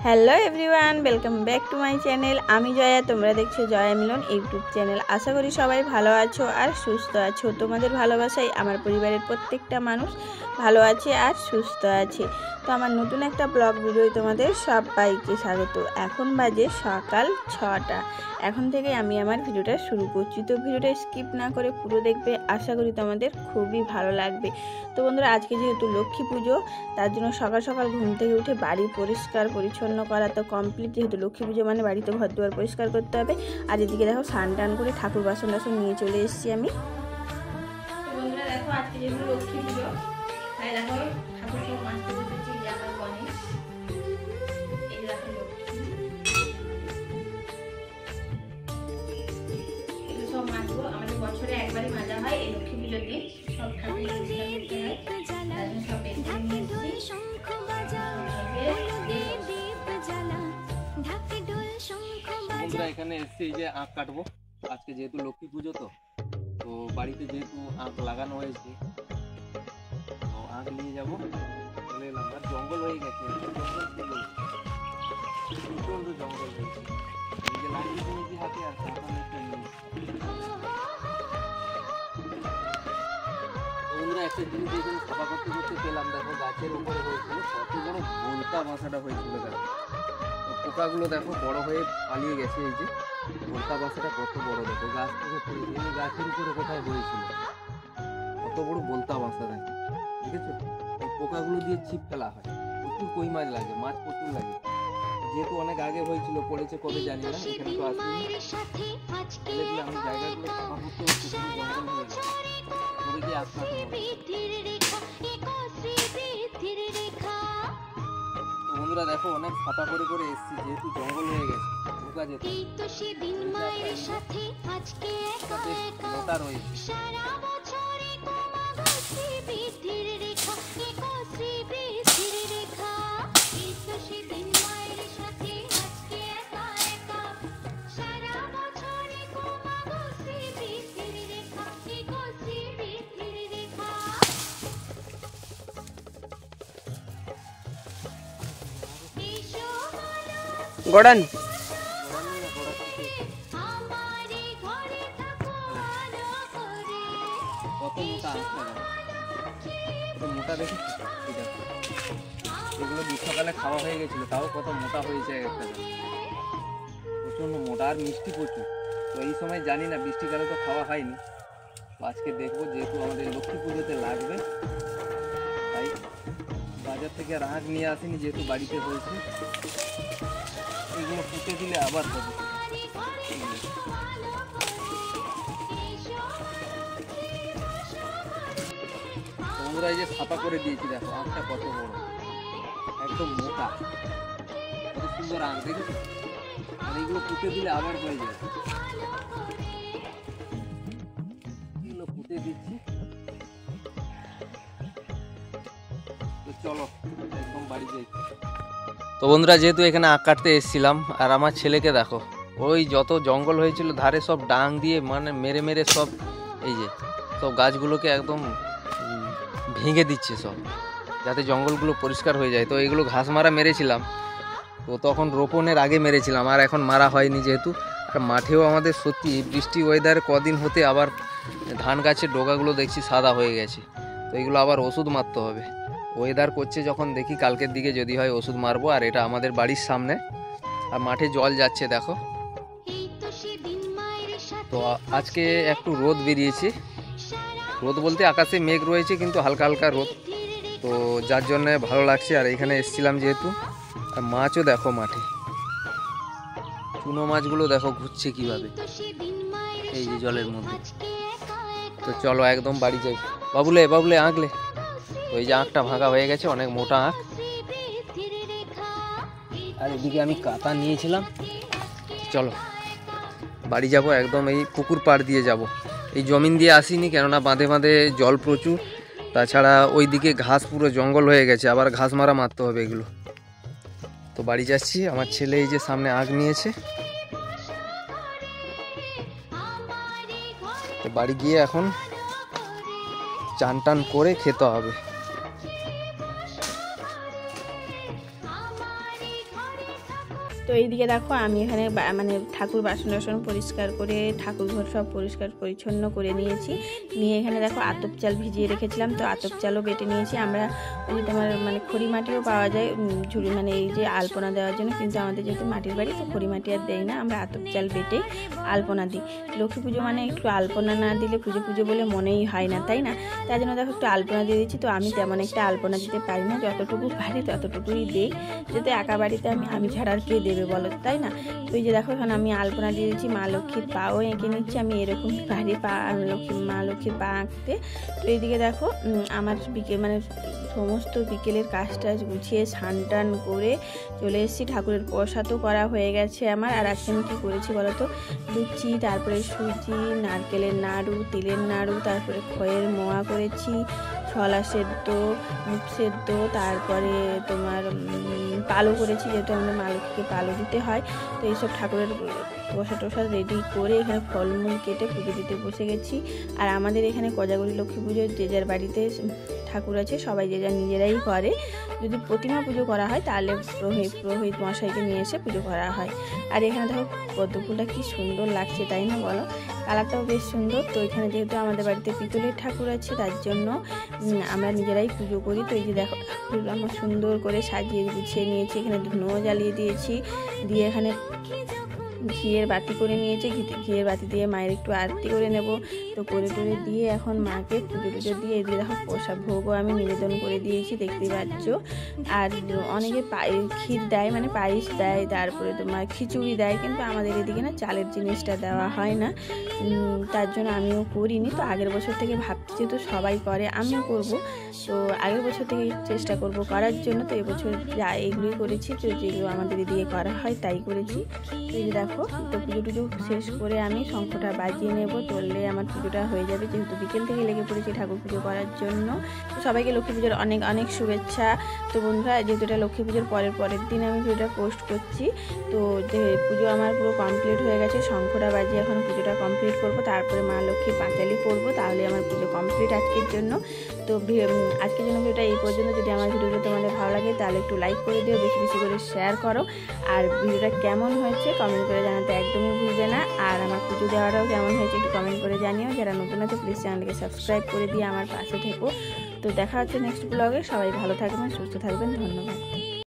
Hello everyone, welcome back to my channel. আমি জয়া, তোমরা দেখছো জয়া মিলন ইউটিউব চ্যানেল। আশা করি সবাই ভালো আছো আর সুস্থ আছো। তোমাদের ভালোবাসায় আমার পরিবারের প্রত্যেকটা মানুষ ভালো আছে আর সুস্থ আছে। তো আমার নতুন একটা ব্লগ ভিডিও তোমাদের সবাইকে স্বাগত। এখন বাজে সকাল 6টা। এখন থেকে আমি আমার ভিডিওটা শুরু করছি। তো ভিডিওটা স্কিপ না করে পুরো দেখবে, আশা করি তোমাদের খুবই ভালো লাগবে। তো বন্ধুরা, আজকে যেহেতু লক্ষ্মী পুজো, তার জন্য সকাল সকাল ঘুম থেকে উঠে বাড়ি পরিষ্কার পরিচ্ছন্ন করা তো কমপ্লিট। যেহেতু লক্ষ্মী পুজো মানে বাড়িতে ঘর দুয়ার পরিষ্কার করতে হবে। আর এদিকে দেখো স্নান টান করে ঠাকুর বাসন টাসন নিয়ে চলে এসেছি আমি। বন্ধুরা দেখো, আজকে যেহেতু লক্ষ্মী পুজো, তাই দেখো ঠাকুর সব মাছতে বসেছি। এই যে আমার গণেশ, এই যে দেখো লক্ষ্মী, এগুলো সব মাজবো। আমাদের বছরে একবারই মাজা হয় এই লক্ষ্মী পুজোর দিন। সব ঠাকুর পরিষ্কার করতে হয়, তার জন্য সব বের করে নিয়েছি। বন্ধুরা এখানে এসেছি, এই যে আখ কাটবো। আজকে যেহেতু লক্ষ্মী পুজো, তো বাড়িতে যেহেতু আখ লাগানো হয়েছে, তো আখ নিয়ে যাবো। চলে এলাম, আর জঙ্গল হয়ে গেছে, প্রচন্ড জঙ্গল হয়েছে। এই যে লাগিয়ে নিয়েছি হাতে, আর বন্ধুরা একটা জিনিস এখানে সাফা করতে করতে পেলাম, দেখো গাছের উপরে হয়েছিল কত বড় বোলতা বাসাটা হয়েছিল। দেখো পোকাগুলো দেখো বড় হয়ে পালিয়ে গেছে। এই যে বোলতা বাসাটা কত বড়, দেখো গাছ থেকে এই গাছের উপরে কোথায় হয়েছিল, কত বড় বোলতা বাসা দেখো, দেখেছো? এই পোকাগুলো দিয়ে ছিপ ফেলা হয়, প্রচুর কই মাছ লাগে, মাছ প্রচুর লাগে। যেহেতু অনেক আগে হয়েছিল, পড়েছে কবে জানি না, এখানে তো আসিনি। আমি জায়গাগুলো সাফা করতে হচ্ছে, শুধু জঙ্গল হয়ে গেছে। পরে গিয়ে আসলাম। বন্ধুরা দেখো, অনেক ফাঁপা করে করে এসেছি, যেহেতু জঙ্গল হয়ে গেছে, ঢোকা যেত। মোটা রয়েছে। গড়ান কত মোটা আসছে, কত মোটা দেখি। এগুলো গ্রীষ্মকালে খাওয়া হয়ে গেছিল, তাও কত মোটা হয়েছে একটা, প্রচন্ড মোটা আর মিষ্টি প্রচুর। তো এই সময় জানি না, বৃষ্টিকালে তো খাওয়া হয়নি। তো আজকে দেখবো, যেহেতু আমাদের লক্ষ্মী পুজোতে লাগবে, তাই বাজার থেকে আর আখ নিয়ে আসিনি, যেহেতু বাড়িতে হয়েছে। এইগুলো পুঁতে দিলে আবার হবে। বন্ধুরা এই যে ছাপা করে দিয়েছি, দেখো আখটা কত বড়, একদম মোটা, কত সুন্দর আখ, দেখেছো? আর এইগুলো পুঁতে দিলে আবার হয়ে যাবে। এগুলো পুঁতে দিচ্ছি। তো চলো একদম বাড়ি যাই। তো বন্ধুরা, যেহেতু এখানে আখ কাটতে এসেছিলাম, আর আমার ছেলেকে দেখো, ওই যত জঙ্গল হয়েছিল ধারে সব ডাং দিয়ে মানে মেরে মেরে সব, এই যে সব গাছগুলোকে একদম ভেঙে দিচ্ছে সব, যাতে জঙ্গলগুলো পরিষ্কার হয়ে যায়। তো এইগুলো ঘাস মারা মেরেছিলাম, তো তখন রোপণের আগে মেরেছিলাম, আর এখন মারা হয়নি যেহেতু। আর মাঠেও আমাদের সত্যি বৃষ্টি ওয়েদার কদিন হতে আবার ধান গাছের ডোকাগুলো দেখছি সাদা হয়ে গেছে। তো এইগুলো আবার ওষুধ মারতে হবে। ওয়েদার করছে যখন, দেখি কালকের দিকে যদি হয় ওষুধ মারবো। আর এটা আমাদের বাড়ির সামনে, আর মাঠে জল যাচ্ছে দেখো। তো আজকে একটু রোদ বেরিয়েছে, রোদ বলতে আকাশে মেঘ রয়েছে, কিন্তু হালকা হালকা রোদ, তো যার জন্য ভালো লাগছে। আর এখানে এসেছিলাম যেহেতু, আর মাছও দেখো মাঠে, চুনো মাছগুলো দেখো ঘুরছে কিভাবে এই যে জলের মধ্যে। তো চলো একদম বাড়ি যাই। বাবুলে বাবুলে আঁকলে, ওই যে আঁকটা ভাঙা হয়ে গেছে, অনেক মোটা আঁক। আর এদিকে আমি কাঁটা নিয়েছিলাম। চলো বাড়ি যাব, একদম এই পুকুর পাড় দিয়ে যাব। এই জমিন দিয়ে আসিনি, কেননা বাঁধে বাঁধে জল প্রচুর, তাছাড়া ওই দিকে ঘাস পুরো জঙ্গল হয়ে গেছে, আবার ঘাস মারা মারতে হবে এগুলো। তো বাড়ি যাচ্ছি। আমার ছেলে এই যে সামনে আগ নিয়েছে, তো বাড়ি গিয়ে এখন চান টান করে খেতে হবে। তো এইদিকে দেখো আমি এখানে মানে ঠাকুর বাসন টাসন পরিষ্কার করে ঠাকুর ঘর সব পরিষ্কার পরিচ্ছন্ন করে নিয়েছি। নিয়ে এখানে দেখো আতপ চাল ভিজিয়ে রেখেছিলাম, তো আতপ চালও বেটে নিয়েছি। আমরা ওই যে তোমার মানে খড়ি মাটিও পাওয়া যায় ঝুড়ি মানে এই যে আলপনা দেওয়ার জন্য, কিন্তু আমাদের যেহেতু মাটির বাড়ি তো খড়ি মাটি আর দেয় না, আমরা আতপ চাল বেটে আলপনা দিই। লক্ষ্মী পুজো মানে একটু আলপনা না দিলে পুজো পুজো বলে মনেই হয় না, তাই না? তাই জন্য দেখো একটু আলপনা দিয়ে দিচ্ছি। তো আমি তেমন একটা আলপনা দিতে পারি না, যতটুকু পারি ততটুকুই দিই, যেহেতু একা বাড়িতে আমি ছাড়া আর কে দেবে বলো, তাই না? তো এই যে দেখো এখন আমি আলপনা দিয়ে দিচ্ছি, মা লক্ষ্মীর পাও এঁকে নিচ্ছি। আমি এরকম পারি মা লক্ষ্মীর পা আঁকতে। তো এইদিকে দেখো আমার মানে সমস্ত বিকেলের কাজ টাজ গুছিয়ে স্নান টান করে চলে এসেছি। ঠাকুরের প্রসাদও করা হয়ে গেছে আমার। আর আজকে আমি কী করেছি বলো তো, লুচি, তারপরে সুজি, নারকেলের নাড়ু, তিলের নাড়ু, তারপরে খয়ের মোয়া করেছি, ছোলা সেদ্ধ, মুগ সেদ্ধ, তারপরে তোমার পালও করেছি, যেহেতু আমাদের মা লক্ষ্মীকে পালও দিতে হয়। তো এইসব ঠাকুরের প্রসাদ টসাদ রেডি করে এখানে ফলমূল কেটে পুজো দিতে বসে গেছি। আর আমাদের এখানে কোজাগরী লক্ষ্মী পুজোর যে যার বাড়িতে ঠাকুর আছে সবাই যে যার নিজেরাই করে। যদি প্রতিমা পুজো করা হয় তাহলে পুরোহিত মশাইকে নিয়ে এসে পুজো করা হয়। আর এখানে দেখো পদ্ম ফুলটা কি সুন্দর লাগছে, তাই না বলো? কালারটাও বেশ সুন্দর। তো এখানে যেহেতু আমাদের বাড়িতে পিতলের ঠাকুর আছে তার জন্য আমরা নিজেরাই পুজো করি। তো এই যে দেখো ঠাকুরগুলো আমরা সুন্দর করে সাজিয়ে গুছিয়ে নিয়েছি। এখানে ধুনোও জ্বালিয়ে দিয়েছি, দিয়ে এখানে ঘিয়ের বাতি করে নিয়েছি। ঘিয়ের বাতি দিয়ে মায়ের একটু আরতি করে নেব। তো করে টরে দিয়ে এখন মাকে পুজো টুজো দিয়ে এদিকে দেখো প্রসাদ ভোগও আমি নিবেদন করে দিয়েছি, দেখতেই পাচ্ছ। আর অনেকে ক্ষীর দেয়, মানে পায়েস দেয়, তারপরে তোমার খিচুড়ি দেয়, কিন্তু আমাদের এদিকে না চালের জিনিসটা দেওয়া হয় না, তার জন্য আমিও করিনি। তো আগের বছর থেকে ভাবছি যেহেতু সবাই করে আমিও করব, তো আগের বছর থেকে চেষ্টা করব করার জন্য। তো এবছর যা এগুলোই করেছি, তো যেগুলো আমাদের এদিকে করা হয় তাই করেছি। তো এই যে দেখো, তো পুজো টুজো শেষ করে আমি শঙ্খটা বাজিয়ে নেব, তুললে আমার পুজোটা হয়ে যাবে, যেহেতু বিকেল থেকে লেগে পড়েছি ঠাকুর পুজো করার জন্য। তো সবাইকে লক্ষ্মী পুজোর অনেক অনেক শুভেচ্ছা। তো বন্ধুরা, যেহেতু এটা লক্ষ্মী পুজোর পরের দিন আমি ভিডিওটা পোস্ট করছি। তো যে পুজো আমার পুরো কমপ্লিট হয়ে গেছে, শঙ্খটা বাজিয়ে এখন পুজোটা কমপ্লিট করব, তারপরে মা লক্ষ্মীর পাঁচালি পড়বো, তাহলে আমার পুজো কমপ্লিট আজকের জন্য। তো আজকের জন্য ভিডিওটা এই পর্যন্ত। যদি আমার ভিডিওগুলো তোমাদের ভালো লাগে তাহলে একটু লাইক করে দিও, বেশি বেশি করে শেয়ার করো। আর ভিডিওটা কেমন হয়েছে কমেন্ট করে জানাতে একদমই ভুলবে না। আর আমার পুজো দেওয়াটাও কেমন হয়েছে একটু কমেন্ট করে জানিও। যারা নতুন আছে প্লিজ চ্যানেলকে সাবস্ক্রাইব করে দিয়ে আমার পাশে থেকো। তো দেখা হচ্ছে নেক্সট ব্লগে। সবাই ভালো থাকবেন, সুস্থ থাকবেন, ধন্যবাদ।